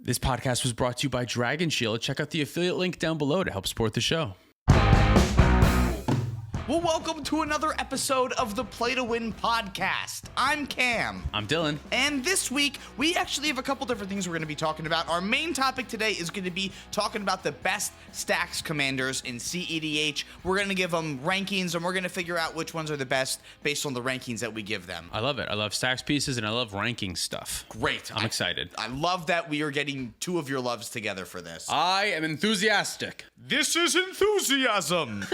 This podcast was brought to you by Dragon Shield. Check out the affiliate link down below to help support the show. Well, welcome to another episode of the Play to Win podcast. I'm Cam. I'm Dylan. And this week, we actually have a couple different things we're going to be talking about. Our main topic today is going to be talking about the best Stax commanders in cEDH. We're going to give them rankings, and we're going to figure out which ones are the best based on the rankings that we give them. I love it. I love Stax pieces, and I love ranking stuff. Great. I'm excited. I love that we are getting two of your loves together for this. I am enthusiastic. This is enthusiasm.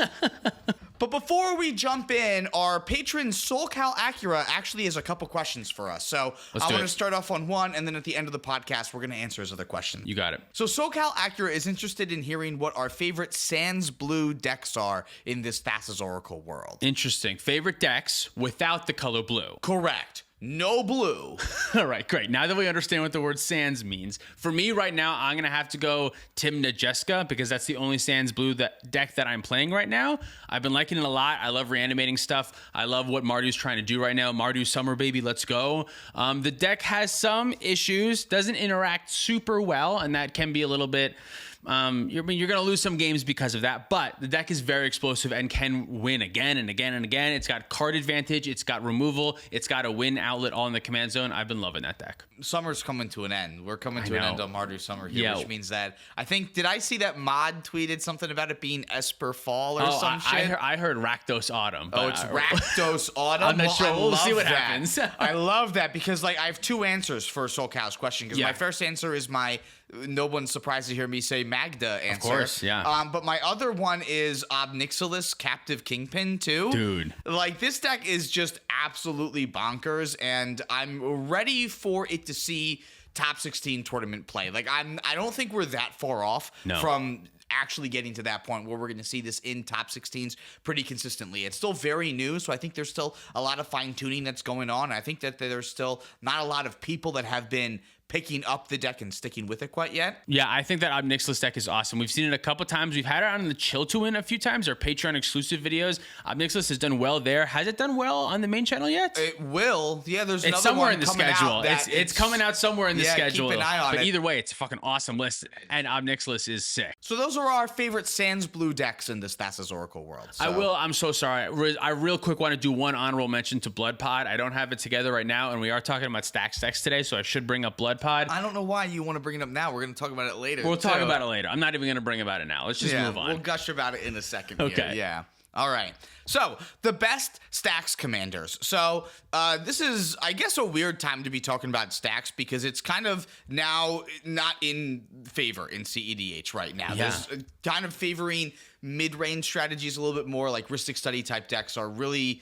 But before we jump in, our patron SoulCal Acura actually has a couple questions for us. So I want to start off on one, and then at the end of the podcast, we're going to answer his other question. You got it. So SoulCal Acura is interested in hearing what our favorite Sans Blue decks are in this Thassa's Oracle world. Interesting. Favorite decks without the color blue. Correct. No blue. All right, great. Now that we understand what the word Sans means, for me right now, I'm going to have to go TYMNA Jessica because that's the only Sans Blue deck that I'm playing right now. I've been liking it a lot. I love reanimating stuff. I love what Marduk's trying to do right now. Mardu Summer Baby, let's go. The deck has some issues, doesn't interact super well, and that can be a little bit... you're going to lose some games because of that, but the deck is very explosive and can win again and again and again. It's got card advantage, it's got removal, it's got a win outlet all in the command zone. I've been loving that deck. Summer's coming to an end. We're coming to an end on Mardu Summer here, which means that I think, did I see that Mod tweeted something about it being Esper Fall or some shit? I heard Rakdos Autumn. But it's Rakdos Autumn? I'm not sure. We'll see what happens. I love that because I have two answers for SoulCal's question. Because my first answer is no one's surprised to hear me say Magda answer. Of course, yeah. But my other one is Obnixilis Captive Kingpin too. Dude. This deck is just absolutely bonkers, and I'm ready for it to see top 16 tournament play. I don't think we're that far off from actually getting to that point where we're going to see this in top 16s pretty consistently. It's still very new, so I think there's still a lot of fine-tuning that's going on. I think that there's still not a lot of people that have been picking up the deck and sticking with it quite yet. Yeah, I think that Obnixilis deck is awesome. We've seen it a couple times. We've had it on the Chill to Win a few times, our Patreon exclusive videos. Obnixilis has done well there. Has it done well on the main channel yet? It will. Yeah, there's it's another somewhere one in the coming schedule. Out It's coming out somewhere in the schedule. Keep an eye on but it. Either way, it's a fucking awesome list, and Obnixilis is sick. So those are our favorite Sans Blue decks in this Thassa's Oracle world. So. I'm so sorry. I real quick want to do one honorable mention to Blood Pod. I don't have it together right now, and we are talking about Stax decks today, so I should bring up Blood Pod. I don't know why you want to bring it up now. We're going to talk about it later. We'll talk about it later. I'm not even going to bring about it now. Let's just move on. We'll gush about it in a second. Okay. Here. Yeah. All right. So the best Stax commanders. So this is, I guess, a weird time to be talking about Stax because it's kind of now not in favor in cEDH right now. Yeah. There's kind of favoring mid-range strategies a little bit more, like Rhystic Study type decks are really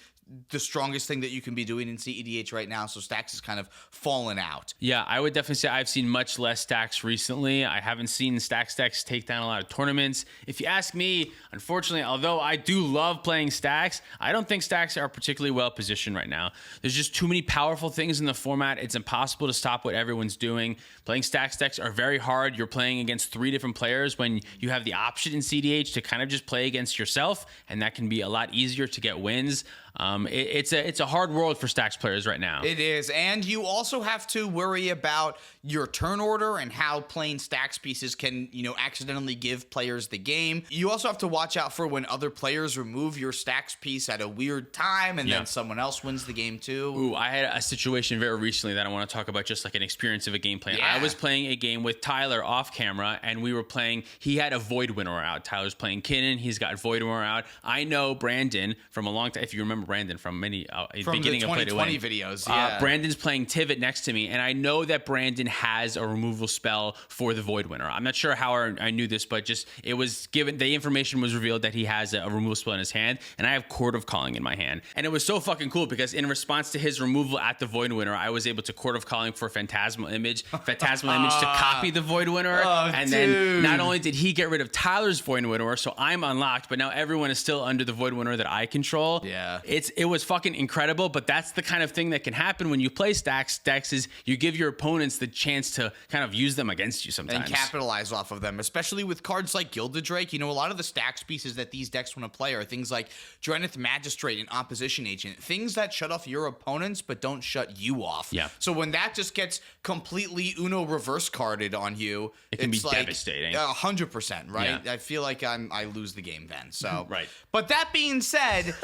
the strongest thing that you can be doing in cEDH right now, so Stax is kind of fallen out. Yeah, I would definitely say I've seen much less Stax recently. I haven't seen Stax decks take down a lot of tournaments. If you ask me, unfortunately, although I do love playing Stax, I don't think Stax are particularly well positioned right now. There's just too many powerful things in the format. It's impossible to stop what everyone's doing. Playing Stax decks are very hard. You're playing against 3 different players when you have the option in cEDH to kind of just play against yourself, and that can be a lot easier to get wins. It's a hard world for Stax players right now. It is, and you also have to worry about your turn order and how playing Stax pieces can, accidentally give players the game. You also have to watch out for when other players remove your Stax piece at a weird time, and then someone else wins the game too. Ooh, I had a situation very recently that I want to talk about, just like an experience of a gameplay. Yeah. I was playing a game with Tyler off camera, and we were playing. He had a Void Winnower out. Tyler's playing Kinnan. He's got Void Winnower out. I know Brandon from a long time. If you remember Brandon from many beginning the of Play to Win videos. Yeah. Brandon's playing Tivit next to me, and I know that Brandon has a removal spell for the Void Winnower. I'm not sure how I knew this, but just it was given. The information was revealed that he has a removal spell in his hand, and I have Court of Calling in my hand, and it was so fucking cool because in response to his removal at the Void Winnower, I was able to Court of Calling for Phantasmal Image to copy the Void Winnower, then not only did he get rid of Tyler's Void Winnower, so I'm unlocked, but now everyone is still under the Void Winnower that I control. Yeah. it was fucking incredible, but that's the kind of thing that can happen when you play Stax decks is you give your opponents the chance to kind of use them against you sometimes. And capitalize off of them, especially with cards like Gilded Drake. You know, a lot of the Stax pieces that these decks want to play are things like Drenith Magistrate and Opposition Agent, things that shut off your opponents but don't shut you off. Yeah. So when that just gets completely Uno reverse carded on you, it can be like devastating. 100%, right? Yeah. I feel like I lose the game then. So right. But that being said,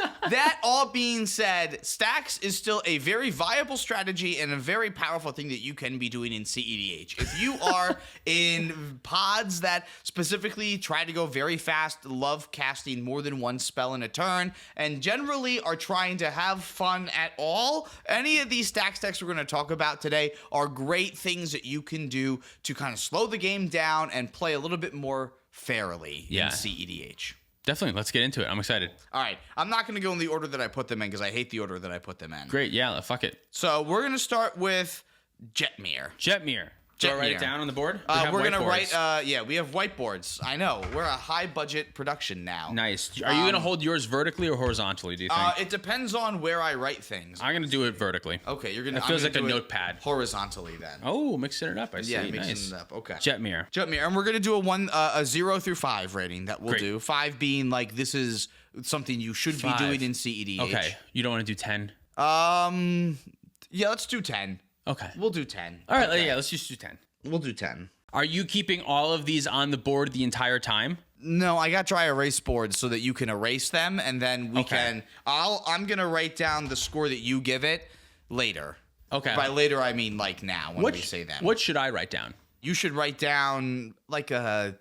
Stax is still a very viable strategy and a very powerful thing that you can be doing in cEDH. If you are in pods that specifically try to go very fast, love casting more than one spell in a turn, and generally are trying to have fun at all, any of these Stax decks we're going to talk about today are great things that you can do to kind of slow the game down and play a little bit more fairly in cEDH. Definitely. Let's get into it. I'm excited. All right. I'm not going to go in the order that I put them in because I hate the order that I put them in. Great. Yeah. Fuck it. So we're going to start with JETMIR. JETMIR. Do I write it down on the board? We're going to write, we have whiteboards. I know. We're a high budget production now. Nice. Are you going to hold yours vertically or horizontally, do you think? It depends on where I write things. I'm going to do it vertically. Okay, you're going to. It feels like a notepad. Horizontally then. Oh, mixing it up. I see. Yeah, mixing nice. it up. Okay. JETMIR. JETMIR, and we're going to do a 0 through 5 rating that we'll do. 5 being like this is something you should be doing in cEDH. Okay. You don't want to do 10? Yeah, let's do 10. Okay. We'll do 10. All right. Okay. Yeah, let's just do 10. We'll do 10. Are you keeping all of these on the board the entire time? No, I got dry erase boards so that you can erase them, and then we can. I'm gonna write down the score that you give it later. Okay. By later, I mean like now when we say them. What should I write down? You should write down like a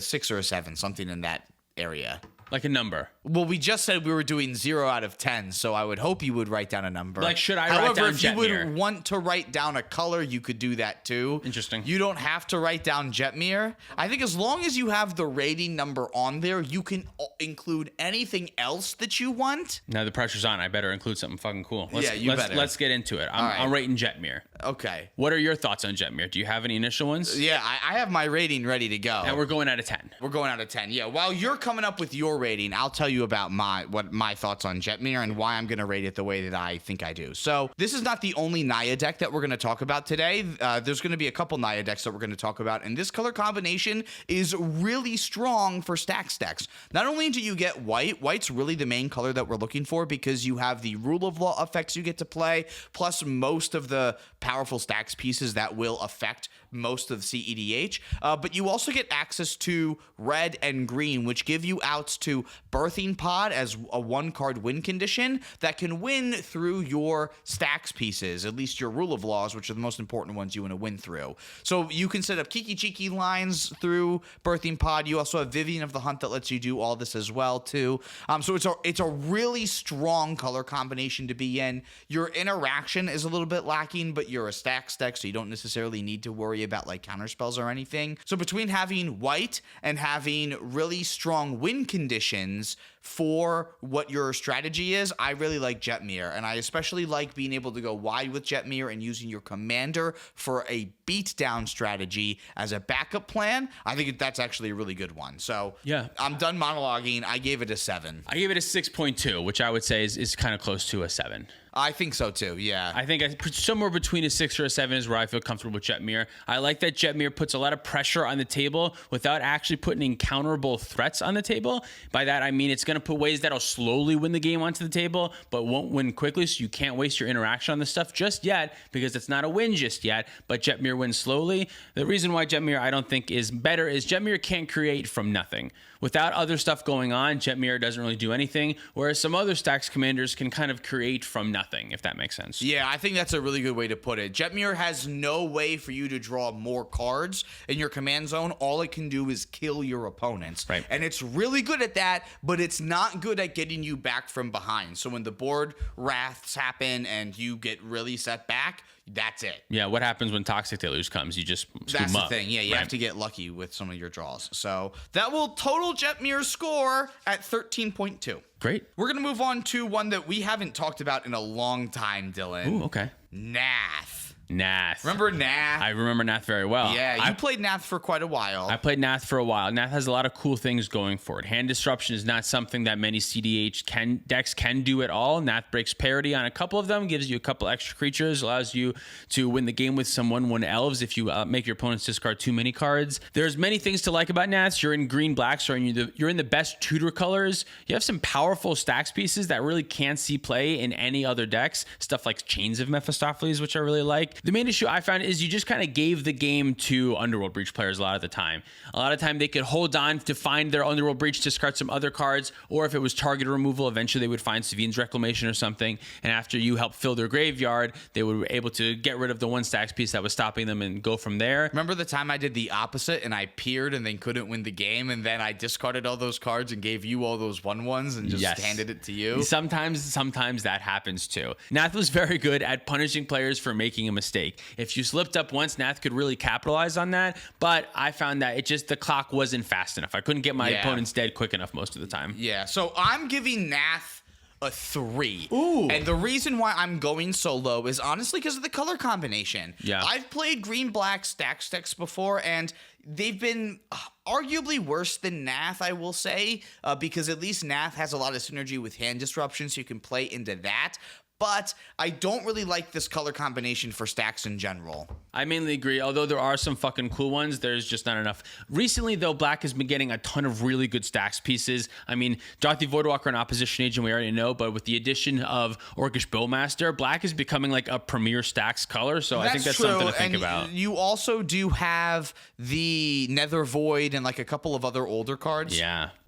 6 or a 7, something in that area. Like a number. Well, we just said we were doing 0 out of 10, so I would hope you would write down a number. Like, should I write down if you JETMIR? would want to write down a color, you could do that too. Interesting. You don't have to write down JETMIR. I think as long as you have the rating number on there, you can include anything else that you want. Now the pressure's on. I better include something fucking cool. better. Let's get into it. I'm rating JETMIR. Okay. What are your thoughts on JETMIR? Do you have any initial ones? Yeah, I have my rating ready to go. And we're going out of 10. We're going out of 10. Yeah. While you're coming up with your rating, I'll tell you about my thoughts on JETMIR and why I'm going to rate it the way that I think I do. So this is not the only Naya deck that we're going to talk about today. There's going to be a couple Naya decks that we're going to talk about, and this color combination is really strong for Stax decks. Not only do you get white's really the main color that we're looking for because you have the rule of law effects you get to play, plus most of the powerful Stax pieces that will affect most of cEDH, but you also get access to red and green, which give you outs to Birthing Pod as a 1-card win condition that can win through your Stax pieces, at least your rule of laws, which are the most important ones you want to win through. So you can set up Kiki Cheeky lines through Birthing Pod. You also have Vivian of the Hunt that lets you do all this as well too. So it's a really strong color combination to be in. Your interaction is a little bit lacking, but you're a Stax deck, so you don't necessarily need to worry about like counterspells or anything. So between having white and having really strong win conditions for what your strategy is, I really like JETMIR, and I especially like being able to go wide with JETMIR and using your commander for a beatdown strategy as a backup plan. I think that's actually a really good one. So yeah, I'm done monologuing. I gave it a 7. I gave it a 6.2, which I would say is kind of close to a 7. I think so too, yeah. I think somewhere between a 6 or a 7 is where I feel comfortable with JETMIR. I like that JETMIR puts a lot of pressure on the table without actually putting counterable threats on the table. By that, I mean it's going to put ways that'll slowly win the game onto the table, but won't win quickly, so you can't waste your interaction on this stuff just yet because it's not a win just yet, but JETMIR wins slowly. The reason why JETMIR I don't think is better is JETMIR can't create from nothing. Without other stuff going on, JETMIR doesn't really do anything, whereas some other Stax commanders can kind of create from nothing, if that makes sense. Yeah, I think that's a really good way to put it. JETMIR has no way for you to draw more cards in your command zone. All it can do is kill your opponents. Right. And it's really good at that, but it's not good at getting you back from behind. So when the board wraths happen and you get really set back, that's it. Yeah, what happens when Toxic Deluge comes? You just scoop That's them the up. thing. Yeah, you have to get lucky with some of your draws. So that will total JETMIR's score at 13.2. Great. We're going to move on to one that we haven't talked about in a long time, Dylan. Ooh, okay. NATH. NATH. Remember NATH? I remember NATH very well. Yeah, you played NATH for quite a while. I played NATH for a while. NATH has a lot of cool things going for it. Hand disruption is not something that many cEDH decks can do at all. NATH breaks parity on a couple of them, gives you a couple extra creatures, allows you to win the game with some 1/1 elves if you make your opponents discard too many cards. There's many things to like about NATH. You're in green black, so you're in the best tutor colors. You have some powerful Stax pieces that really can't see play in any other decks. Stuff like Chains of Mephistopheles, which I really like. The main issue I found is you just kind of gave the game to Underworld Breach players a lot of the time. A lot of time they could hold on to find their Underworld Breach, discard some other cards, or if it was target removal, eventually they would find Savine's Reclamation or something, and after you help fill their graveyard, they would be able to get rid of the one Stax piece that was stopping them and go from there. Remember the time I did the opposite and I peered and then couldn't win the game, and then I discarded all those cards and gave you all those 1/1s and just handed it to you? Sometimes that happens too. NATH was very good at punishing players for making a mistake. If you slipped up once, NATH could really capitalize on that, but I found that the clock wasn't fast enough. I couldn't get my opponents dead quick enough most of the time. Yeah, so I'm giving NATH a 3. Ooh. And the reason why I'm going so low is honestly because of the color combination. Yeah. I've played green-black Stax decks before, and they've been arguably worse than NATH, I will say, because at least NATH has a lot of synergy with hand disruption, so you can play into that. But I don't really like this color combination for Stax in general. I mainly agree. Although there are some fucking cool ones, there's just not enough. Recently, though, Black has been getting a ton of really good Stax pieces. I mean, Dorothy Voidwalker and Opposition Agent, we already know, but with the addition of Orcish Bowmaster, Black is becoming like a premier Stax color, so I think that's true. something to think And about. You also do have the Nether Void and like a couple of other older cards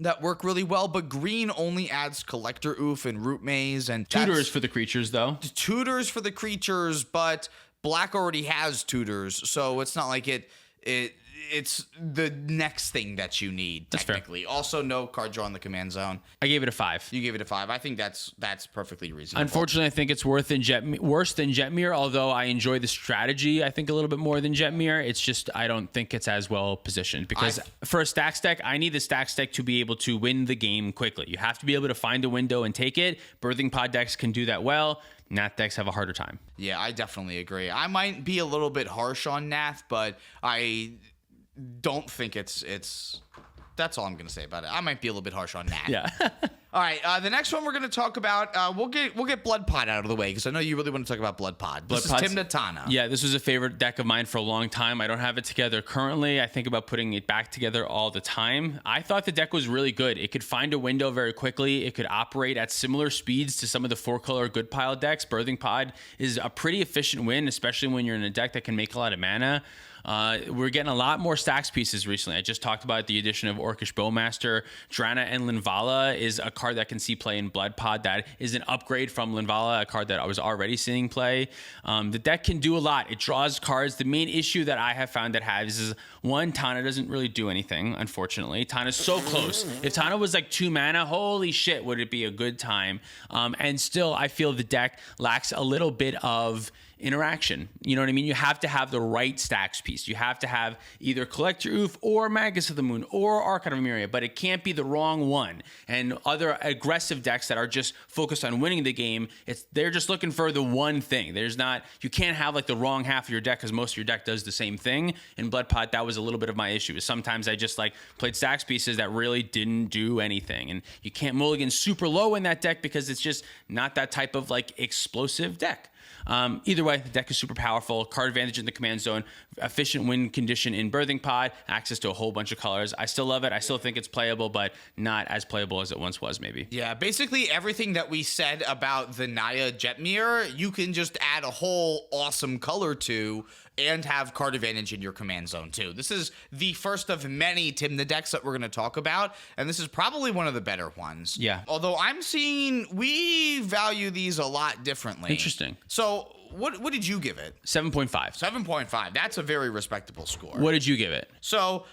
that work really well, but green only adds Collector Oof and Root Maze and Tutors for the creatures, though. Tutors for the creatures, but Black already has tutors, so it's not like it's the next thing that you need, technically. Also, no card draw in the command zone. I gave it a 5. You gave it a 5. I think that's perfectly reasonable. Unfortunately, I think it's worse than JETMIR, although I enjoy the strategy, I think, a little bit more than JETMIR. It's just, I don't think it's as well positioned. Because for a Stax deck, I need the Stax deck to be able to win the game quickly. You have to be able to find a window and take it. Birthing Pod decks can do that well. NATH decks have a harder time. Yeah, I definitely agree. I might be a little bit harsh on NATH, but I don't think it's that's all I'm going to say about it. I might be a little bit harsh on NATH. Yeah. All right, the next one we're going to talk about, we'll get Blood Pod out of the way because I know you really want to talk about Blood Pod. This is TYMNA TANA. Yeah, this was a favorite deck of mine for a long time. I don't have it together currently. I think about putting it back together all the time. I thought the deck was really good. It could find a window very quickly. It could operate at similar speeds to some of the 4-color good pile decks. Birthing Pod is a pretty efficient win, especially when you're in a deck that can make a lot of mana. We're getting a lot more Stax pieces recently. I just talked about the addition of Orcish Bowmaster. Drana and Linvala is a card that can see play in Blood Pod. That is an upgrade from Linvala, a card that I was already seeing play. The deck can do a lot. It draws cards. The main issue that I have found that has is, one, Tana doesn't really do anything, unfortunately. Tana's so close. If Tana was like 2 mana, holy shit, would it be a good time. And still, I feel the deck lacks a little bit of interaction. You know what I mean? You have to have the right Stax piece. You have to have either Collector Oof or Magus of the Moon or Archon of Emeria, but it can't be the wrong one. And other aggressive decks that are just focused on winning the game, they're just looking for the one thing. You can't have like the wrong half of your deck because most of your deck does the same thing. In Blood Pod, that was a little bit of my issue. Sometimes I just played Stax pieces that really didn't do anything. And you can't mulligan super low in that deck because it's just not that type of explosive deck. Either way, the deck is super powerful. Card advantage in the command zone, efficient win condition in Birthing Pod, access to a whole bunch of colors. I still love it. I still think it's playable, but not as playable as it once was, maybe. Yeah, basically everything that we said about the Naya JETMIR, you can just add a whole awesome color to and have card advantage in your command zone too. This is the first of many TYMNA decks that we're going to talk about, and this is probably one of the better ones. Yeah. Although I'm seeing we value these a lot differently. Interesting. So what did you give it? 7.5. 7.5. That's a very respectable score. What did you give it? So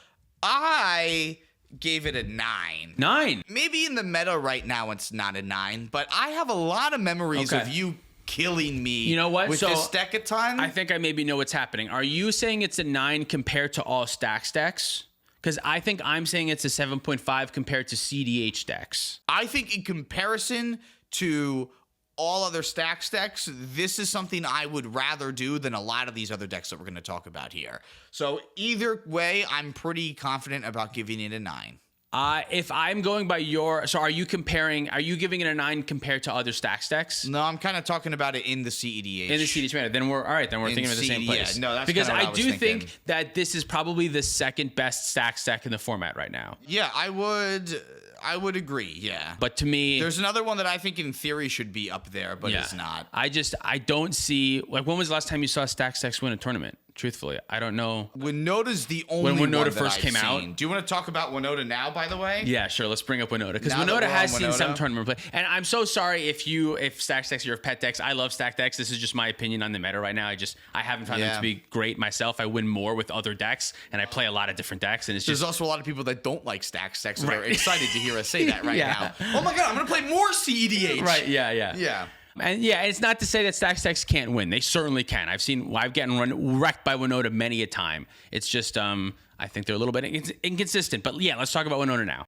I gave it a 9. 9? Maybe in the meta right now it's not a 9, but I have a lot of memories of you killing me. You know what? With this deck a ton. I think I maybe know what's happening. Are you saying it's a 9 compared to all Stax decks? Because I think I'm saying it's a 7.5 compared to cEDH decks. I think in comparison to all other Stax decks, this is something I would rather do than a lot of these other decks that we're going to talk about here. So either way, I'm pretty confident about giving it a 9. If I'm going by so are you giving it a 9 compared to other Stax decks? No, I'm kind of talking about it in the cEDH. In the cEDH manner. Then we're thinking of the same place. Yeah, no, that's because I do think that this is probably the second best Stax deck in the format right now. Yeah, I would agree, yeah. But to me, there's another one that I think in theory should be up there, but it's not. I don't see, like, when was the last time you saw Stax decks win a tournament? Truthfully, I don't know. WINOTA's the only when WINOTA one that first I've came seen. out. Do you want to talk about WINOTA now, by the way? Yeah, sure. Let's bring up WINOTA, because Now that WINOTA we're has on seen WINOTA. some tournament play. And I'm so sorry if Stax decks are your pet decks. I love Stax decks. This is just my opinion on the meta right now. I haven't found them to be great myself. I win more with other decks, and I play a lot of different decks. And There's also a lot of people that don't like Stax decks, so they're excited to hear us say that now. Oh my god, I'm gonna play more cEDH. Right? Yeah. And it's not to say that Stax decks can't win. They certainly can. I've gotten wrecked by WINOTA many a time. It's just I think they're a little bit inconsistent. But yeah, let's talk about WINOTA now.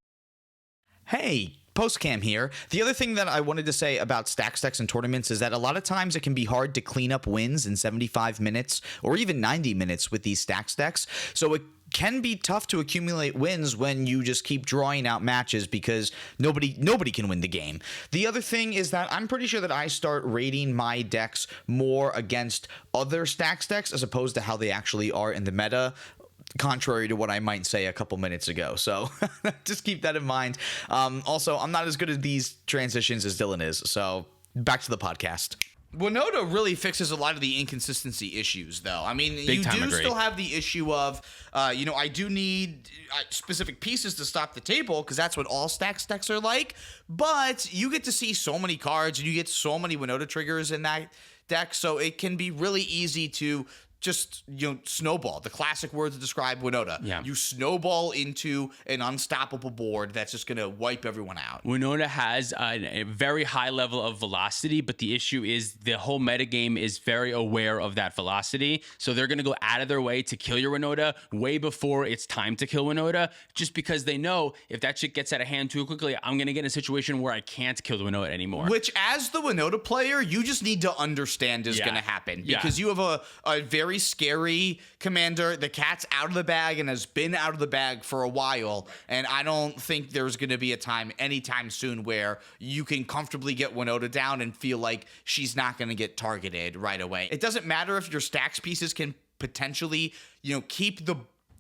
Hey, Postcam here. The other thing that I wanted to say about Stax decks and tournaments is that a lot of times it can be hard to clean up wins in 75 minutes or even 90 minutes with these Stax decks. So it can be tough to accumulate wins when you just keep drawing out matches because nobody can win the game. The other thing is that I'm pretty sure that I start rating my decks more against other Stax decks as opposed to how they actually are in the meta, contrary to what I might say a couple minutes ago. So just keep that in mind. Also, I'm not as good at these transitions as Dylan is. So back to the podcast. WINOTA really fixes a lot of the inconsistency issues, though. I mean, you do still have the issue of, I do need specific pieces to stop the table, because that's what all Stax decks are like. But you get to see so many cards, and you get so many WINOTA triggers in that deck, so it can be really easy to just, snowball. The classic word to describe WINOTA. Yeah. You snowball into an unstoppable board that's just going to wipe everyone out. WINOTA has a very high level of velocity, but the issue is the whole metagame is very aware of that velocity. So they're going to go out of their way to kill your WINOTA way before it's time to kill WINOTA, just because they know if that shit gets out of hand too quickly, I'm going to get in a situation where I can't kill the WINOTA anymore. Which, as the WINOTA player, you just need to understand is going to happen. Because you have a very scary commander. The cat's out of the bag and has been out of the bag for a while, and I don't think there's going to be a time anytime soon where you can comfortably get WINOTA down and feel like she's not going to get targeted right away. It doesn't matter if your Stax pieces can potentially, keep the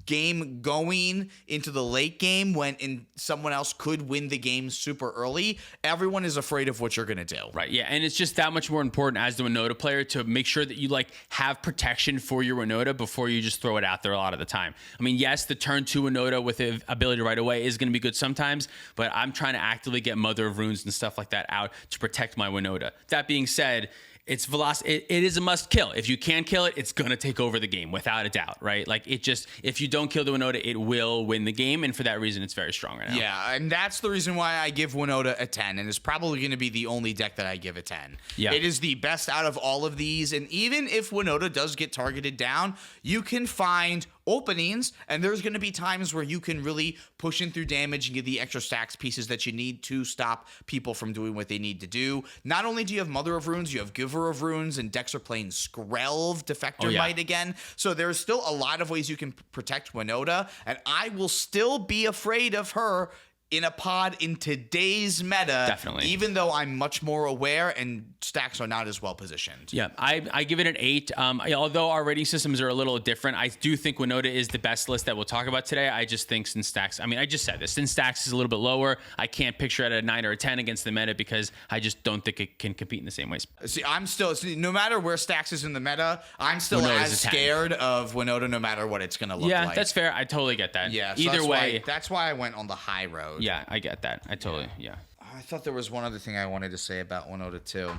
game going into the late game when someone else could win the game super early. Everyone is afraid of what you're going to do. Right, yeah, and it's just that much more important as the WINOTA player to make sure that you have protection for your WINOTA before you just throw it out there a lot of the time. I mean, yes, the turn 2 WINOTA with the ability right away is going to be good sometimes, but I'm trying to actively get Mother of Runes and stuff like that out to protect my WINOTA. That being said, it's velocity. It is a must kill. If you can't kill it, it's gonna take over the game without a doubt, right? If you don't kill the WINOTA, it will win the game, and for that reason, it's very strong right now. Yeah, and that's the reason why I give WINOTA a 10, and it's probably going to be the only deck that I give a 10. Yeah, it is the best out of all of these, and even if WINOTA does get targeted down, you can find openings, and there's going to be times where you can really push in through damage and get the extra Stax pieces that you need to stop people from doing what they need to do. Not only do you have Mother of Runes, you have Giver of Runes, and decks are playing Skrelv, Defector Might again. So there's still a lot of ways you can protect WINOTA, and I will still be afraid of her in a pod in today's meta. Definitely. Even though I'm much more aware and Stax are not as well positioned. Yeah, I give it an 8. Although our rating systems are a little different, I do think WINOTA is the best list that we'll talk about today. I just think since Stax, I just said this, since Stax is a little bit lower, I can't picture it at a 9 or a 10 against the meta because I just don't think it can compete in the same ways. No matter where Stax is in the meta, I'm still as scared of WINOTA no matter what it's going to look like. Yeah, that's fair. I totally get that. Yeah, so either way. That's why I went on the high road. Yeah, I get that. I totally, yeah. I thought there was one other thing I wanted to say about WINOTA too.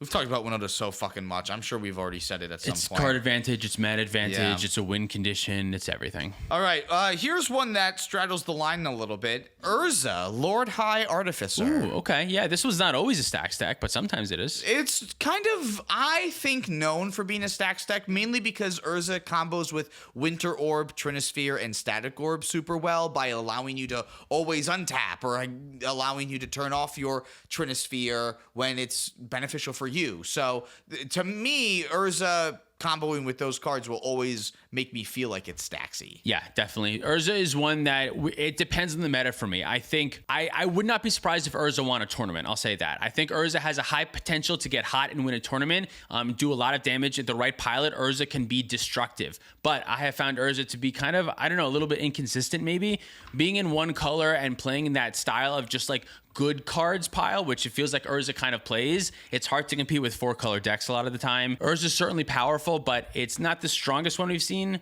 We've talked about WINOTA so fucking much. I'm sure we've already said it at some It's point. card advantage, it's mat advantage, Yeah. it's a win condition, it's everything. All right, here's one that straddles the line a little bit. URZA, Lord High Artificer. Ooh, okay. Yeah, this was not always a Stax deck, but sometimes it is. It's kind of, I think, known for being a Stax deck, mainly because URZA combos with Winter Orb, Trinisphere, and Static Orb super well by allowing you to always untap or allowing you to turn off your Trinisphere when it's beneficial for you. So to me, URZA comboing with those cards will always make me feel like it's Staxy. Yeah, definitely. URZA is one that it depends on the meta for me. I think I would not be surprised if URZA won a tournament. I'll say that. I think URZA has a high potential to get hot and win a tournament, do a lot of damage at the right pilot. URZA can be destructive, but I have found URZA to be kind of, I don't know, a little bit inconsistent maybe. Being in one color and playing in that style of just like good cards pile, which it feels like URZA kind of plays. It's hard to compete with 4-color decks a lot of the time. URZA is certainly powerful, but it's not the strongest one we've seen.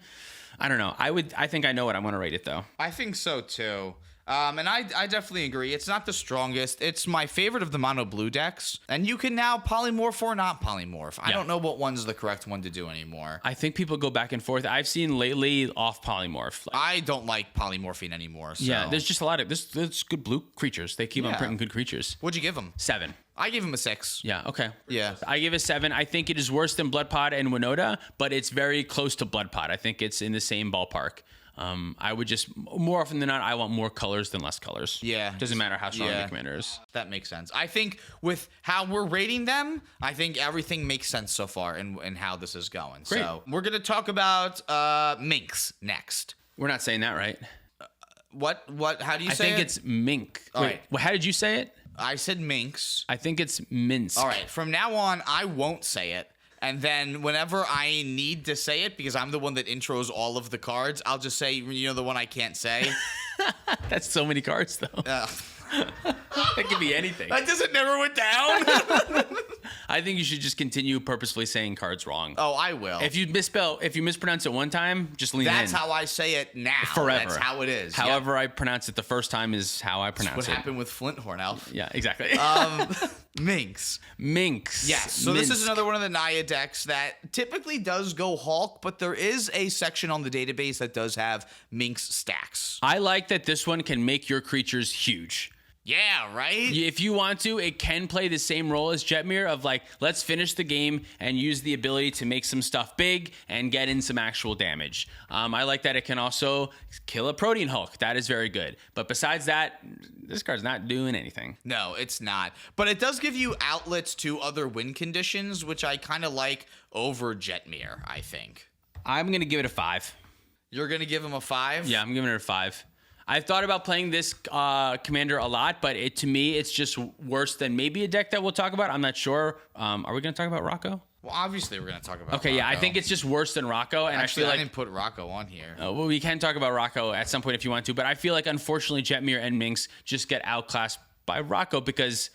I don't know. I think I know what I'm going to rate it though. I think so too. And I definitely agree. It's not the strongest. It's my favorite of the mono blue decks. And you can now polymorph or not polymorph. I don't know what one's the correct one to do anymore. I think people go back and forth. I've seen lately off polymorph. I don't like polymorphing anymore. So. Yeah, there's just a lot of there's good blue creatures. They keep on printing good creatures. What'd you give them? 7. I gave him a 6. Yeah, okay. Yeah. I give it 7. I think it is worse than Bloodpod and WINOTA, but it's very close to Bloodpod. I think it's in the same ballpark. I would just, more often than not, I want more colors than less colors. Yeah. Doesn't matter how strong the commander is. That makes sense. I think with how we're rating them, I think everything makes sense so far in how this is going. Great. So we're going to talk about Minx next. We're not saying that right. What, how do you say it? I think it's Mink. All Wait, right. well, how did you say it? I said Minx. I think it's MINSC. All right. From now on, I won't say it. And then whenever I need to say it, because I'm the one that intros all of the cards, I'll just say, the one I can't say. That's so many cards, though. That could be anything. That doesn't narrow it down. I think you should just continue purposefully saying cards wrong. Oh, I will. If you mispronounce it one time, just lean in. That's how I say it now. Forever. That's how it is. However I pronounce it the first time is how I pronounce What it. happened with Flinthorn Elf? Yeah, exactly. Minx. Minx. Yes. So this is Minsk. another one of the Naya decks that typically does go Hulk, but there is a section on the database that does have Minx stacks. I like that this one can make your creatures huge. Yeah, right? If you want to, it can play the same role as JETMIR of like, let's finish the game and use the ability to make some stuff big and get in some actual damage. I like that it can also kill a Protean Hulk. That is very good. But besides that, this card's not doing anything. No, it's not. But it does give you outlets to other win conditions, which I kind of like over JETMIR, I think. I'm going to give it a 5. You're going to give him a 5? Yeah, I'm giving it a 5. I've thought about playing this commander a lot, but to me, it's just worse than maybe a deck that we'll talk about. I'm not sure. Are we going to talk about Rocco? Well, obviously we're going to talk about Okay, Rocco. yeah, I think it's just worse than Rocco. And Actually, I feel I like didn't put Rocco on here. well, we can talk about Rocco at some point if you want to, but I feel like unfortunately JETMIR and Minx just get outclassed by Rocco because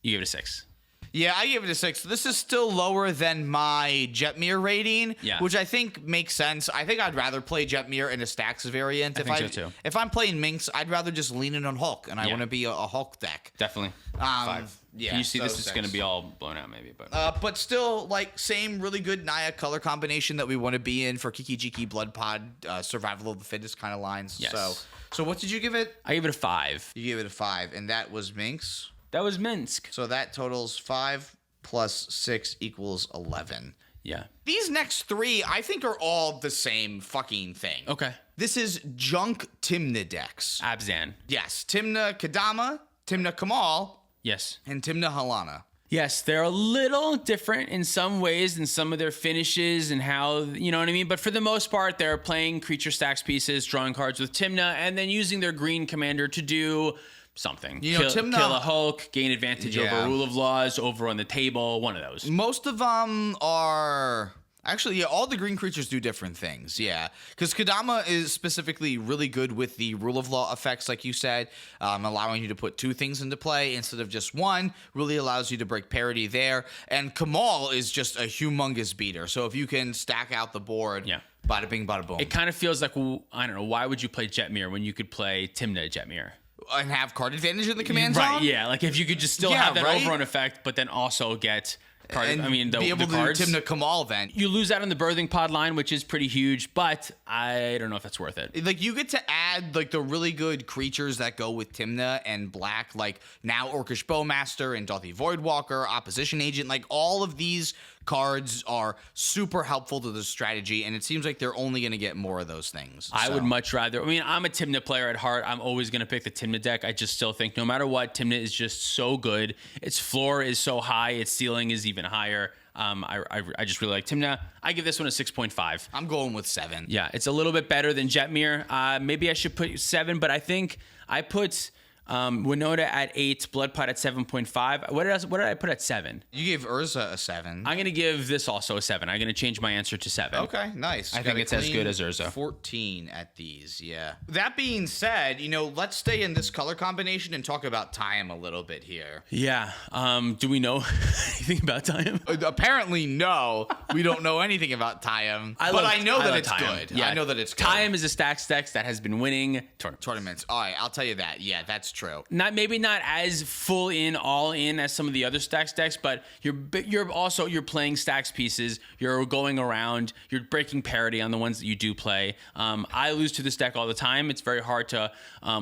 you give it a 6. Yeah, I gave it a 6. This is still lower than my JETMIR rating, which I think makes sense. I think I'd rather play JETMIR in a Stax variant. I think so too. If I'm playing Minx, I'd rather just lean in on Hulk, and I want to be a Hulk deck. Definitely. 5. Yeah, You see, so this is 6. going to be all blown out maybe, but But still, like, same really good Naya color combination that we want to be in for Kiki Jiki Blood Pod, Survival of the Fittest kind of lines. Yes. So what did you give it? I give it a 5. You gave it a 5, and that was Minx. That was Minsk. So that totals 5 plus 6 equals 11. Yeah. These next 3, I think, are all the same fucking thing. Okay. This is junk TYMNA decks. ABZAN. Yes, TYMNA Kadama, TYMNA Kamal, Yes. and TYMNA Halana. Yes, they're a little different in some ways than some of their finishes and how, you know what I mean? But for the most part, they're playing creature stacks pieces, drawing cards with TYMNA, and then using their green commander to do something. TYMNA, kill a Hulk, gain advantage over rule of laws, over on the table, one of those. Most of them are... Actually, yeah, all the green creatures do different things, yeah. Because Kadama is specifically really good with the rule of law effects, like you said, allowing you to put 2 things into play instead of just 1, really allows you to break parity there. And Kamal is just a humongous beater, so if you can stack out the board, bada bing, bada boom. It kind of feels like, well, I don't know, why would you play JETMIR when you could play TYMNA JETMIR? And have card advantage in the command zone? Right, yeah, like if you could just still have that overrun effect, but then also get and be able to cards. do TYMNA Kamal event. You lose out on the birthing pod line, which is pretty huge, but I don't know if that's worth it. Like, you get to add like the really good creatures that go with TYMNA and black, like now Orcish Bowmaster and Dauthi Voidwalker, Opposition Agent. Like, all of these cards are super helpful to the strategy, and it seems like they're only going to get more of those things. I would much rather. I mean, I'm a TYMNA player at heart. I'm always going to pick the TYMNA deck. I just still think no matter what, TYMNA is just so good. Its floor is so high. Its ceiling is even higher. I just really like TYMNA. I give this one a 6.5. I'm going with 7. Yeah, it's a little bit better than JETMIR. Maybe I should put 7, but I think I put WINOTA at 8, Bloodpot at 7.5. What did I put at 7? You gave URZA a 7. I'm going to give this also a 7. I'm going to change my answer to 7. Okay, nice. I think it's as good as URZA. 14 at these, yeah. That being said, let's stay in this color combination and talk about TYAM a little bit here. Yeah. Do we know anything about TYAM? Apparently, no. We don't know anything about TYAM. I know that it's good. Yeah, I know that it's good. TYAM is a Stax deck that has been winning tournaments. All right, I'll tell you that. Yeah, that's true. Maybe not as full in, all in as some of the other Stax decks, but you're playing Stax pieces. You're going around. You're breaking parity on the ones that you do play. I lose to this deck all the time. It's very hard to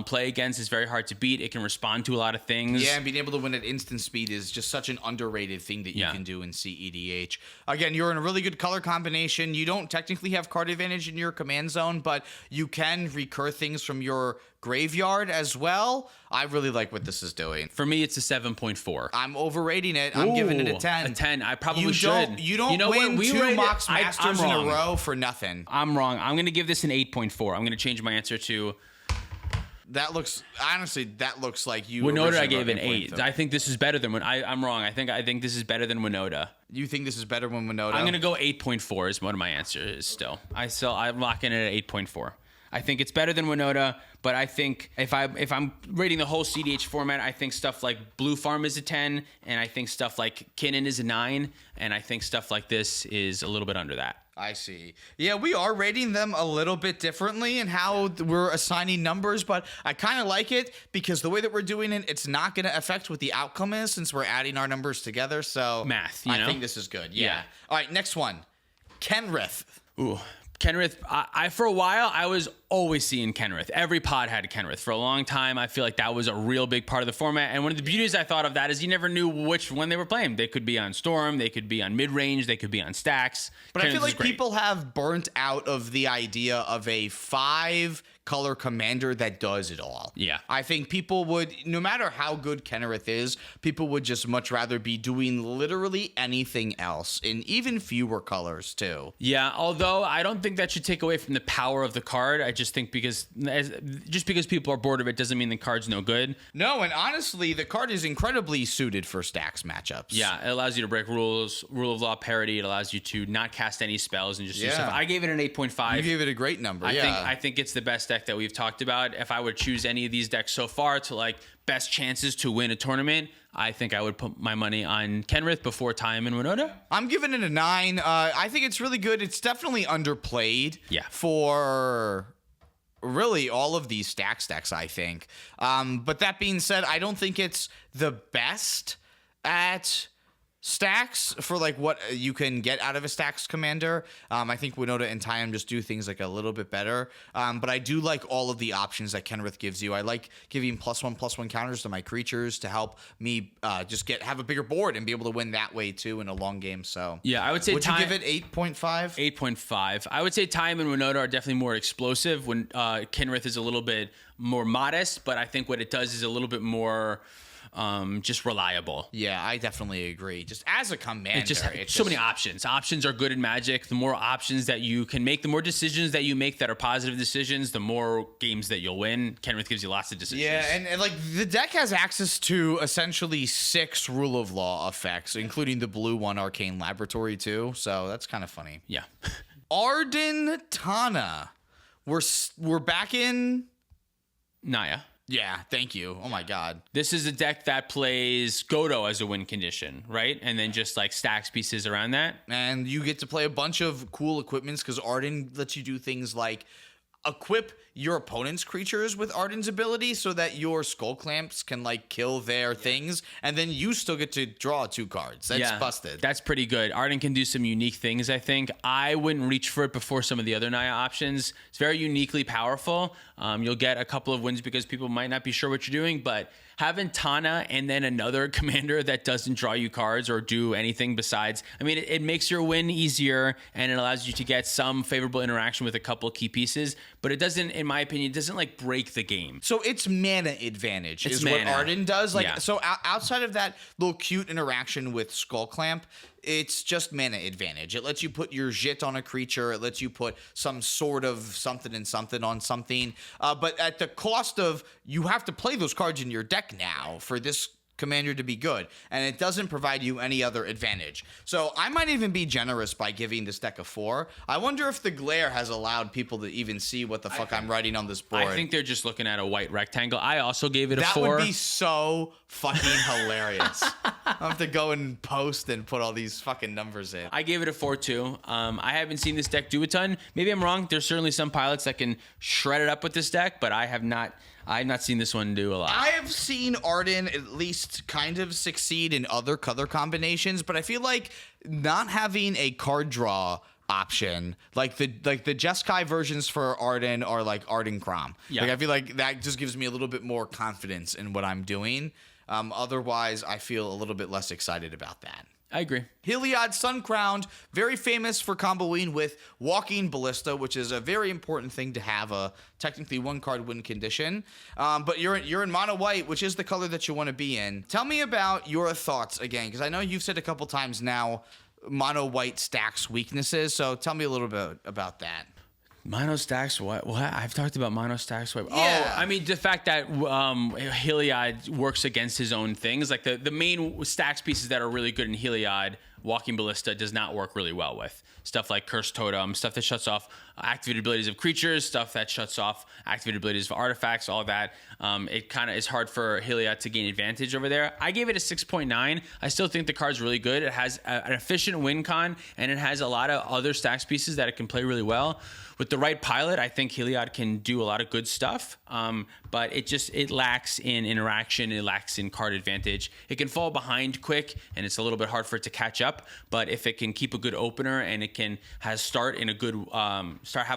play against. It's very hard to beat. It can respond to a lot of things. Yeah, and being able to win at instant speed is just such an underrated thing that you can do in cEDH. Again, you're in a really good color combination. You don't technically have card advantage in your command zone, but you can recur things from your graveyard as well. I really like what this is doing. For me, it's a 7.4. I'm overrating it. I'm giving it a 10. A 10. I probably should. You don't win two Mox Masters in a row for nothing. I'm wrong. I'm going to give this an 8.4. I'm going to change my answer to... That looks like you. WINOTA, I gave an 8. I think this is better than I'm wrong. I think this is better than WINOTA. You think this is better than WINOTA? I'm gonna go 8.4 is one of my answers. Still, I'm locking it at 8.4. I think it's better than WINOTA, but I think if I'm rating the whole cEDH format, I think stuff like Blue Farm is a 10, and I think stuff like Kinnan is a 9, and I think stuff like this is a little bit under that. I see. Yeah, we are rating them a little bit differently in how we're assigning numbers, but I kind of like it because the way that we're doing it, it's not going to affect what the outcome is since we're adding our numbers together. So math, I think this is good. Yeah. All right, next one. KENRITH. Ooh. KENRITH, for a while, I was always seeing KENRITH. Every pod had KENRITH. For a long time, I feel like that was a real big part of the format. And one of the beauties I thought of that is you never knew which one they were playing. They could be on Storm, they could be on mid-range, they could be on Stax. But I feel like people have burnt out of the idea of a 5-color commander that does it all. Yeah. I think people would, no matter how good KENRITH is, people would just much rather be doing literally anything else in even fewer colors too. Yeah, although I don't think that should take away from the power of the card. I just think because people are bored of it doesn't mean the card's no good. No, and honestly, the card is incredibly suited for Stax matchups. Yeah, it allows you to break rules, rule of law parity. It allows you to not cast any spells and just do stuff. I gave it an 8.5. You gave it a great number. I think it's the best deck that we've talked about. If I would choose any of these decks so far to like best chances to win a tournament, I think I would put my money on KENRITH before TYAM and WINOTA. I'm giving it a 9. I think it's really good. It's definitely underplayed for really all of these Stax decks, I think. But that being said, I don't think it's the best at Stax for like what you can get out of a Stax commander. I think WINOTA and TYAM just do things like a little bit better. But I do like all of the options that KENRITH gives you. I like giving +1/+1 counters to my creatures to help me just have a bigger board and be able to win that way too in a long game. So yeah, I would say would you give it 8.5? 8.5. I would say TYAM and WINOTA are definitely more explosive when KENRITH is a little bit more modest, but I think what it does is a little bit more just reliable. Yeah, I definitely agree. Just as a commander, it's so many options. Options are good in Magic. The more options that you can make, the more decisions that you make that are positive decisions, the more games that you'll win. KENRITH gives you lots of decisions. Yeah, and like the deck has access to essentially 6 rule of law effects, including the blue one, Arcane Laboratory too. So that's kind of funny. Yeah. ARDENN TANA. We're back in Naya. Yeah, thank you. Oh my god. This is a deck that plays Godo as a win condition, right? And then just like stacks pieces around that. And you get to play a bunch of cool equipments because ARDENN lets you do things like equip your opponent's creatures with Arden's ability so that your Skull Clamps can like kill their things, and then you still get to draw 2 cards. That's busted. That's pretty good. Arden can do some unique things, I think. I wouldn't reach for it before some of the other Naya options. It's very uniquely powerful. You'll get a couple of wins because people might not be sure what you're doing, but having Tana and then another commander that doesn't draw you cards or do anything besides, I mean, it makes your win easier, and it allows you to get some favorable interaction with a couple key pieces, but it doesn't, in my opinion, it doesn't like break the game. So it's mana advantage is what Arden does. Like, so outside of that little cute interaction with Skull Clamp, it's just mana advantage. It lets you put your JIT on a creature. It lets you put some sort of something and something on something. But at the cost of, you have to play those cards in your deck now for this commander to be good, and it doesn't provide you any other advantage. So I might even be generous by giving this deck a 4. I wonder if the glare has allowed people to even see what the fuck I'm writing on this board. I think they're just looking at a white rectangle. I also gave it a 4. That would be so fucking hilarious. I'll have to go and post and put all these fucking numbers in. I gave it a 4 too. I haven't seen this deck do a ton. Maybe I'm wrong. There's certainly some pilots that can shred it up with this deck, but I've not seen this one do a lot. I have seen Arden at least kind of succeed in other color combinations, but I feel like not having a card draw option, like the Jeskai versions for Arden are like Arden Crom. Yeah. Like, I feel like that just gives me a little bit more confidence in what I'm doing. Otherwise, I feel a little bit less excited about that. I agree. Heliod Suncrowned, very famous for comboing with Walking Ballista, which is a very important thing to have, a technically 1-card win condition. But you're in mono white, which is the color that you want to be in. Tell me about your thoughts again, because I know you've said a couple times now mono white Stax weaknesses. So tell me a little bit about that. Mono Stax, what? I've talked about Mono Stax. What? Yeah. Oh, I mean, the fact that Heliod works against his own things. Like the main Stax pieces that are really good in Heliod, Walking Ballista does not work really well with. Stuff like Curse Totem, stuff that shuts off activated abilities of creatures, stuff that shuts off activated abilities of artifacts, all that. It kind of is hard for Heliod to gain advantage over there. I gave it a 6.9. I still think the card's really good. It has an efficient win con, and it has a lot of other Stax pieces that it can play really well. With the right pilot, I think Heliod can do a lot of good stuff, but it lacks in interaction. It lacks in card advantage. It can fall behind quick, and it's a little bit hard for it to catch up. But if it can keep a good opener and it can have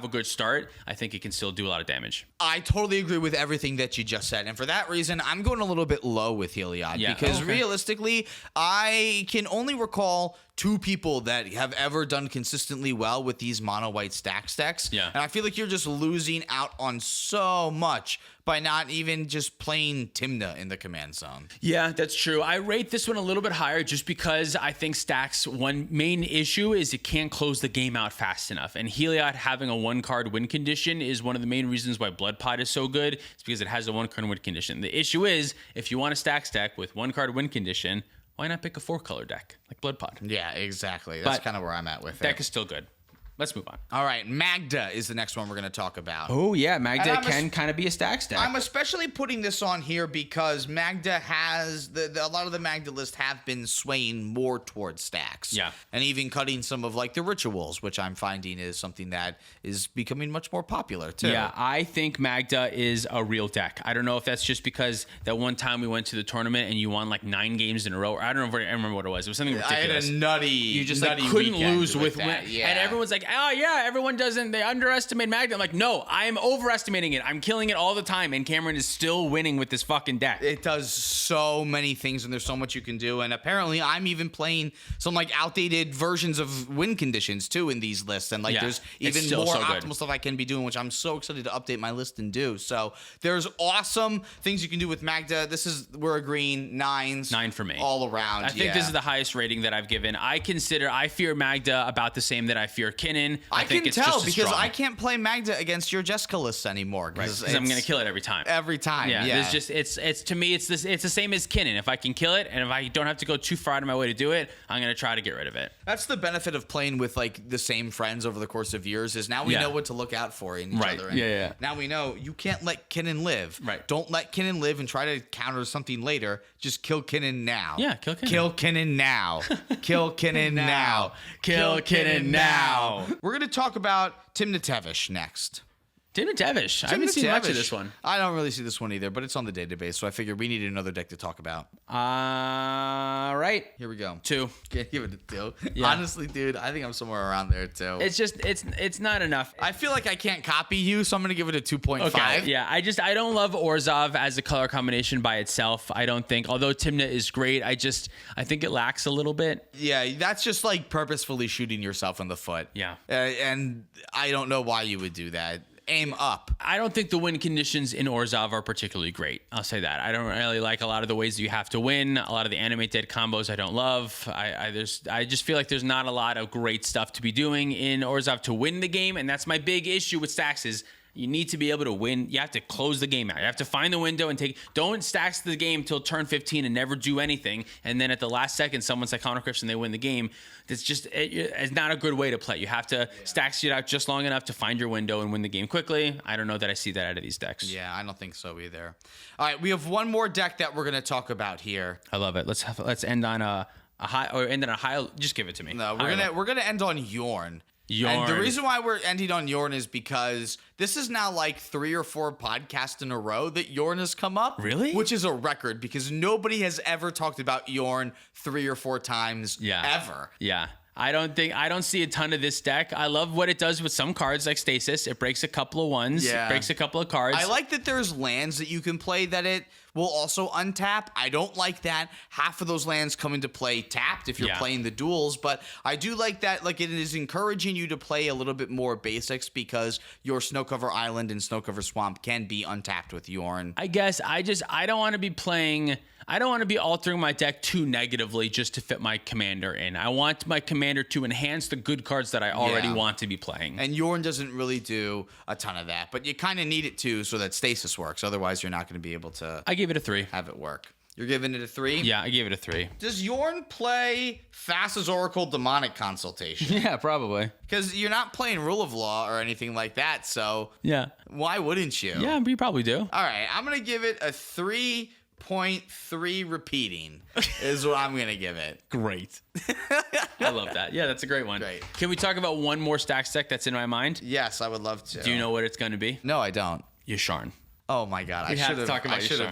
a good start, I think it can still do a lot of damage. I totally agree with everything that you just said, and for that reason, I'm going a little bit low with Heliod because realistically, I can only recall 2 people that have ever done consistently well with these mono white Stax decks. Yeah. And I feel like you're just losing out on so much by not even just playing TYMNA in the command zone. Yeah, that's true. I rate this one a little bit higher just because I think Stax, one main issue is it can't close the game out fast enough. And Heliod having a 1-card win condition is one of the main reasons why Blood Pod is so good. It's because it has a 1-card win condition. The issue is, if you want a Stax deck with 1-card win condition, why not pick a 4-color deck like Blood Pod? Yeah, exactly. That's kind of where I'm at with it. Deck is still good. Let's move on. All right, Magda is the next one we're going to talk about. Oh, yeah, Magda can kind of be a Stax deck. I'm especially putting this on here because Magda has, a lot of the Magda list have been swaying more towards Stax. Yeah. And even cutting some of like the rituals, which I'm finding is something that is becoming much more popular too. Yeah, I think Magda is a real deck. I don't know if that's just because that one time we went to the tournament and you won like 9 games in a row. I don't remember what it was. It was something ridiculous. I had a nutty, you just nutty like couldn't weekend lose with that. win. Yeah. And everyone's like, oh yeah, everyone doesn't. They underestimate Magda. I'm like, no, I am overestimating it. I'm killing it all the time, and Cameron is still winning with this fucking deck. It does so many things, and there's so much you can do. And apparently, I'm even playing some like outdated versions of win conditions too in these lists. And like, there's even more optimal stuff I can be doing, which I'm so excited to update my list and do. So there's awesome things you can do with Magda. We're agreeing 9s. 9 for me all around. I think this is the highest rating that I've given. I fear Magda about the same that I fear Kinnan. I can tell because I can't play Magda against your Jessica lists anymore because I'm going to kill it every time. Yeah. It's to me, it's the same as Kinnan. If I can kill it and if I don't have to go too far out of my way to do it, I'm going to try to get rid of it. That's the benefit of playing with like the same friends over the course of years is now we know what to look out for in each other. And now we know you can't let Kinnan live. Right. Don't let Kinnan live and try to counter something later. Just kill Kinnan now. Yeah, kill Kinnan. Kill Kinnan now. Kill Kinnan now. Kill Kinnan now. We're going to talk about TYMNA Tevesh next. TYMNA Tevish. I haven't seen much of this one. I don't really see this one either, but it's on the database, so I figured we needed another deck to talk about. Right. Here we go. 2. Can't give it a 2. Yeah. Honestly, dude, I think I'm somewhere around there too. It's just it's not enough. I feel like I can't copy you, so I'm gonna give it a 2.5. Okay. Yeah. I don't love Orzhov as a color combination by itself. I don't think. Although TYMNA is great, I think it lacks a little bit. Yeah, that's just like purposefully shooting yourself in the foot. Yeah. And I don't know why you would do that. Aim up. I don't think the win conditions in Orzhov are particularly great. I'll say that. I don't really like a lot of the ways that you have to win. A lot of the animate dead combos I don't love. I just feel like there's not a lot of great stuff to be doing in Orzhov to win the game, and that's my big issue with Stax is you need to be able to win. You have to close the game out. You have to find the window and don't Stax the game till turn 15 and never do anything. And then at the last second, someone's like countercrypts and they win the game. That's just, it's not a good way to play. You have to Stax it out just long enough to find your window and win the game quickly. I don't know that I see that out of these decks. Yeah, I don't think so either. All right, we have one more deck that we're going to talk about here. I love it. Let's end on a high, or end on a high. Just give it to me. No, we're gonna end on JORN. And the reason why we're ending on JORN is because this is now like 3 or 4 podcasts in a row that JORN has come up. Really? Which is a record because nobody has ever talked about JORN 3 or 4 times ever. Yeah. I don't see a ton of this deck. I love what it does with some cards like Stasis. It breaks a couple of ones. Yeah. It breaks a couple of cards. I like that there's lands that you can play that it will also untap. I don't like that half of those lands come into play tapped if you're playing the duels, but I do like that like it is encouraging you to play a little bit more basics because your Snowcover Island and Snowcover Swamp can be untapped with JORN. I guess I don't want to be playing. I don't want to be altering my deck too negatively just to fit my commander in. I want my commander to enhance the good cards that I already want to be playing. And JORN doesn't really do a ton of that, but you kind of need it to so that Stasis works. Otherwise, you're not going to be able to. I give it a 3. Have it work. You're giving it a 3? Yeah, I gave it a 3. Does JORN play Thassa's Oracle Demonic Consultation? Yeah, probably. Because you're not playing Rule of Law or anything like that, so why wouldn't you? Yeah, you probably do. All right, I'm going to give it a 3.3 repeating is what I'm going to give it. Great. I love that. Yeah, that's a great one. Great. Can we talk about one more Stax deck that's in my mind? Yes, I would love to. Do you know what it's going to be? No, I don't. Yasharn. Oh my God! I should have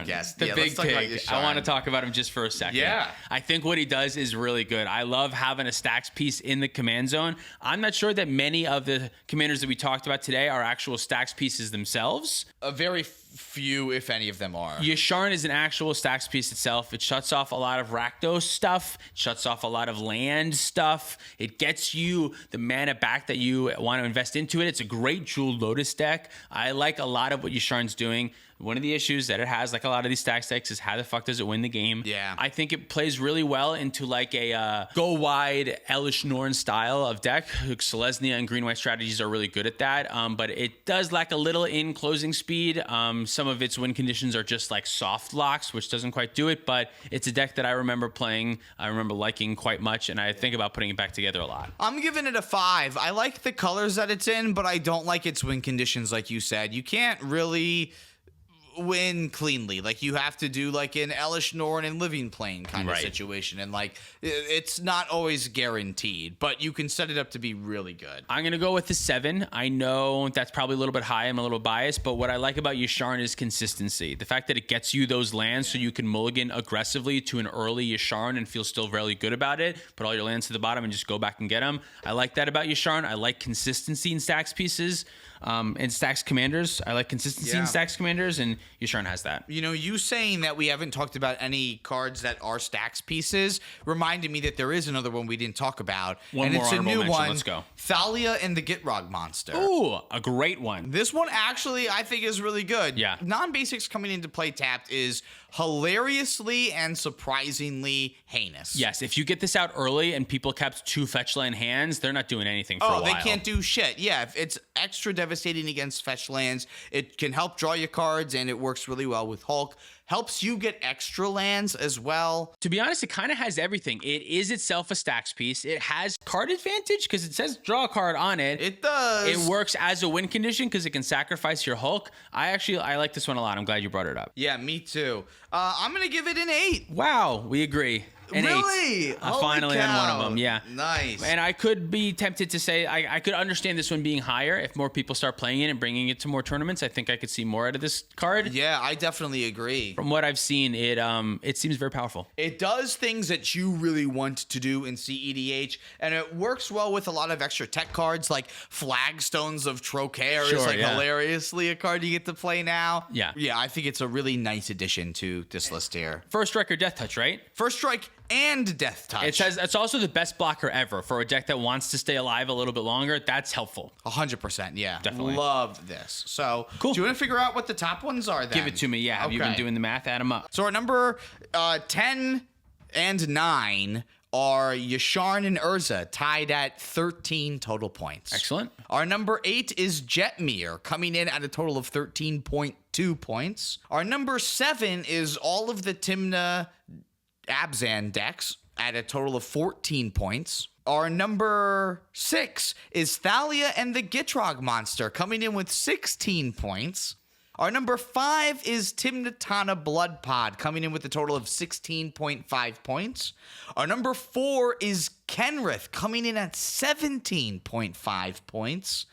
guessed. The big pig. I want to talk about him just for a second. Yeah. I think what he does is really good. I love having a Stax piece in the command zone. I'm not sure that many of the commanders that we talked about today are actual Stax pieces themselves. A very few, if any of them are. Yasharn is an actual Stax piece itself. It shuts off a lot of Rakdos stuff. It shuts off a lot of land stuff. It gets you the mana back that you want to invest into it. It's a great Jeweled Lotus deck. I like a lot of what Yasharn's doing. One of the issues that it has, like a lot of these Stax decks, is how the fuck does it win the game? Yeah. I think it plays really well into like a go wide Elish Norn style of deck. Selesnya and green-white strategies are really good at that, but it does lack a little in closing speed. Some of its win conditions are just like soft locks, which doesn't quite do it, but it's a deck that I remember playing, I remember liking quite much, and I think about putting it back together a lot. I'm giving it a 5. I like the colors that it's in, but I don't like its win conditions like you said. You can't really win cleanly. Like you have to do like an Elish Norn and Living Plane kind of situation, and like it's not always guaranteed, but you can set it up to be really good. I'm gonna go with the 7. I know that's probably a little bit high. I'm a little biased, but what I like about Yasharn is consistency. The fact that it gets you those lands so you can mulligan aggressively to an early Yasharn and feel still really good about it. Put all your lands to the bottom and just go back and get them. I like that about Yasharn. I like consistency in Stax pieces. And Stax commanders. I like consistency in Stax commanders, and Yasharn has that. You know, you saying that we haven't talked about any cards that are Stax pieces reminded me that there is another one we didn't talk about. One more it's a honorable new mention. one. Let's go. Thalia and the GITROG monster. Ooh, a great one. This one actually I think is really good. Yeah. Non-basics coming into play tapped is hilariously and surprisingly heinous. Yes, if you get this out early and people kept 2 fetch land hands, they're not doing anything for a while. Oh, they can't do shit. Yeah, if it's extra devastating against fetch lands. It can help draw your cards, and it works really well with Hulk. Helps you get extra lands as well. To be honest, it kind of has everything. It is itself a Stax piece. It has card advantage because it says draw a card on it. It does. It works as a win condition because it can sacrifice your Hulk. I like this one a lot. I'm glad you brought it up. Yeah, me too. I'm going to give it an 8. Wow, we agree. Really? Finally on one of them, yeah. Nice. And I could be tempted to say I could understand this one being higher if more people start playing it and bringing it to more tournaments. I think I could see more out of this card. Yeah, I definitely agree. From what I've seen, it seems very powerful. It does things that you really want to do in cEDH, and it works well with a lot of extra tech cards like Flagstones of Trocaire is hilariously a card you get to play now. Yeah. Yeah, I think it's a really nice addition to this list here. First strike or death touch, right? First strike and death touch. It says it's also the best blocker ever for a deck that wants to stay alive a little bit longer. That's helpful. 100%, yeah. Definitely. Love this. So, cool. Do you want to figure out what the top ones are then? Give it to me, yeah. Have you been doing the math? Add them up. So our number 10 and 9 are Yasharn and URZA, tied at 13 total points. Excellent. Our number 8 is JETMIR, coming in at a total of 13.2 points. Our number 7 is all of the TYMNA ABZAN decks at a total of 14 points. Our number 6 is THALIA and the GITROG monster, coming in with 16 points. Our number 5 is TYMNA TANA Blood Pod, coming in with a total of 16.5 points. Our number 4 is KENRITH, coming in at 17.5 points.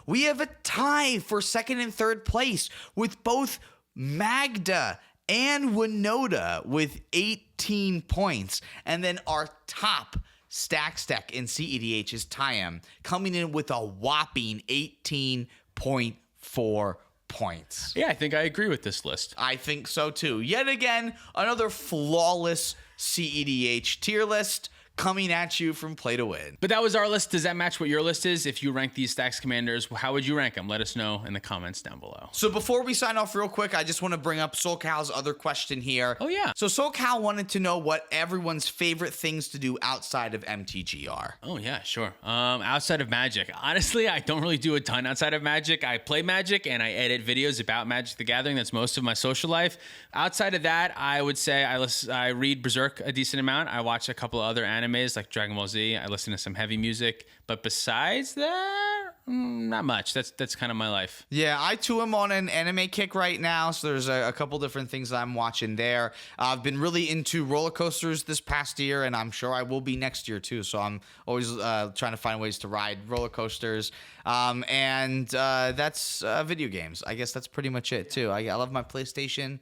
We have a tie for second and third place with both MAGDA and WINOTA with 18 points. And then our top Stax deck in cEDH is TYAM, coming in with a whopping 18.4 points. Yeah, I think I agree with this list. I think so too. Yet again, another flawless cEDH tier list coming at you from Play to Win. But that was our list. Does that match what your list is? If you rank these Stax commanders, how would you rank them? Let us know in the comments down below. So before we sign off real quick, I just want to bring up SoulCal's other question here. Oh, yeah. So SoulCal wanted to know what everyone's favorite things to do outside of MTG are. Oh, yeah, sure. Outside of Magic. Honestly, I don't really do a ton outside of Magic. I play Magic and I edit videos about Magic the Gathering. That's most of my social life. Outside of that, I would say I read Berserk a decent amount. I watch a couple of other animes like Dragon Ball Z. I listen to some heavy music. But besides that, not much. That's kind of my life. Yeah, I too am on an anime kick right now, so there's a couple different things that I'm watching there. I've been really into roller coasters this past year, and I'm sure I will be next year too. So I'm always trying to find ways to ride roller coasters. And that's video games. I guess that's pretty much it too. I love my PlayStation.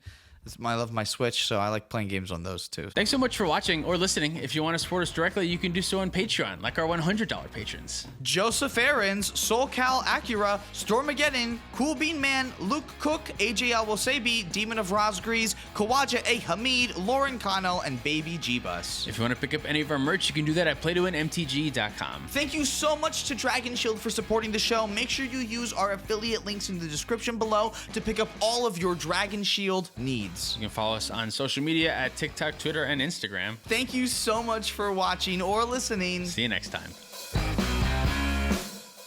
I love my Switch, so I like playing games on those too. Thanks so much for watching or listening. If you want to support us directly, you can do so on Patreon, like our $100 patrons. Joseph Aarons, SoulCal Acura, Stormageddon, Cool Bean Man, Luke Cook, AJ Al Wasabi, Demon of Rosgrees, Kawaja A. Hamid, Lauren Connell, and Baby G-Bus. If you want to pick up any of our merch, you can do that at playtowinmtg.com. Thank you so much to Dragon Shield for supporting the show. Make sure you use our affiliate links in the description below to pick up all of your Dragon Shield needs. You can follow us on social media at TikTok, Twitter, and Instagram. Thank you so much for watching or listening. See you next time.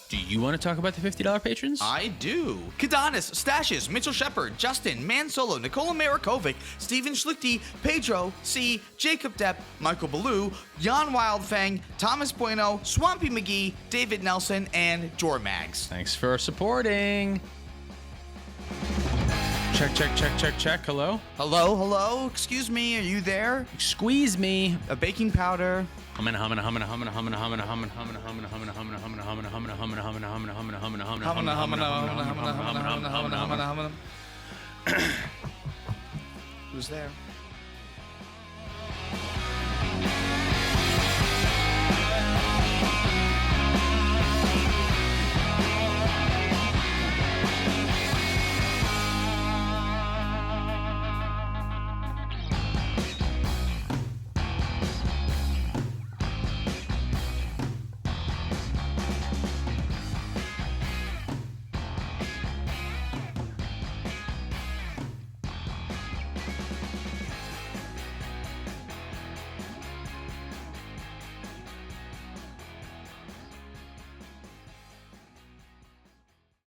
Do you want to talk about the $50 patrons? I do. Kadonis, Stashes, Mitchell Shepard, Justin, Man Solo, Nicola Marikovic, Steven Schlichty, Pedro, C, Jacob Depp, Michael Ballou, Jan Wildfang, Thomas Bueno, Swampy McGee, David Nelson, and Jormags. Thanks for supporting. Check, check, check, check, check. Hello? Hello, hello. Excuse me, are you there? Squeeze me. A baking powder. Humming. Who's there?